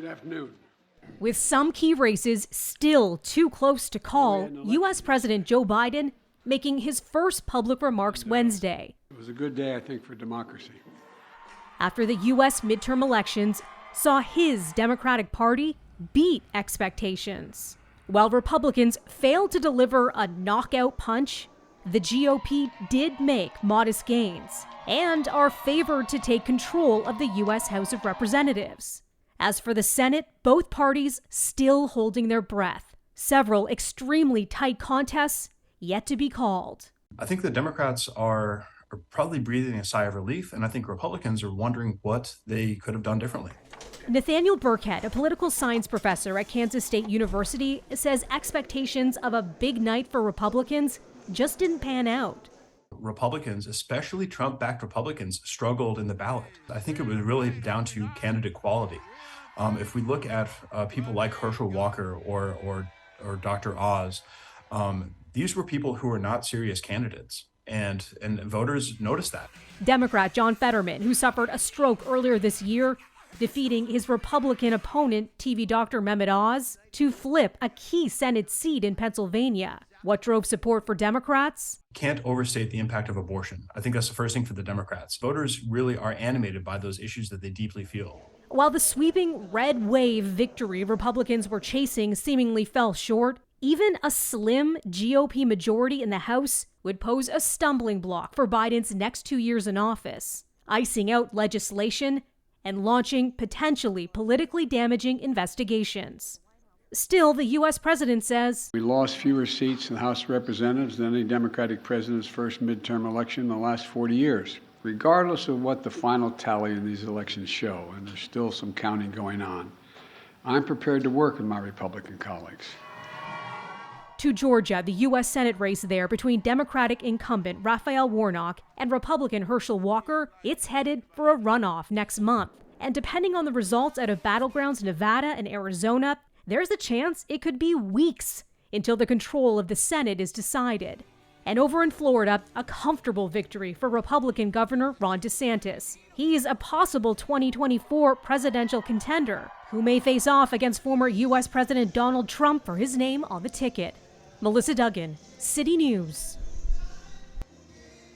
Good afternoon. With some key races still too close to call, U.S. President Joe Biden making his first public remarks Wednesday. It was a good day, I think, for democracy. After the U.S. midterm elections saw his Democratic Party beat expectations. While Republicans failed to deliver a knockout punch, the GOP did make modest gains and are favored to take control of the U.S. House of Representatives. As for the Senate, both parties still holding their breath. Several extremely tight contests yet to be called. I think the Democrats are probably breathing a sigh of relief, and I think Republicans are wondering what they could have done differently. Nathaniel Burkhead, a political science professor at Kansas State University, says expectations of a big night for Republicans just didn't pan out. Republicans, especially Trump-backed Republicans, struggled in the ballot. I think it was really down to candidate quality. If we look at people like Herschel Walker or Dr. Oz, these were people who were not serious candidates, and voters noticed that. Democrat John Fetterman, who suffered a stroke earlier this year, defeating his Republican opponent, TV doctor Mehmet Oz, to flip a key Senate seat in Pennsylvania. What drove support for Democrats? Can't overstate the impact of abortion. I think that's the first thing for the Democrats. Voters really are animated by those issues that they deeply feel. While the sweeping red wave victory Republicans were chasing seemingly fell short, even a slim GOP majority in the House would pose a stumbling block for Biden's next 2 years in office, icing out legislation and launching potentially politically damaging investigations. Still, the U.S. president says, We lost fewer seats in the House of Representatives than any Democratic president's first midterm election in the last 40 years. Regardless of what the final tally in these elections show, and there's still some counting going on, I'm prepared to work with my Republican colleagues. To Georgia, the U.S. Senate race there between Democratic incumbent Raphael Warnock and Republican Herschel Walker, it's headed for a runoff next month. And depending on the results out of battlegrounds Nevada and Arizona, there's a chance it could be weeks until the control of the Senate is decided. And over in Florida, a comfortable victory for Republican Governor Ron DeSantis. He's a possible 2024 presidential contender who may face off against former U.S. President Donald Trump for his name on the ticket. Melissa Duggan, City News.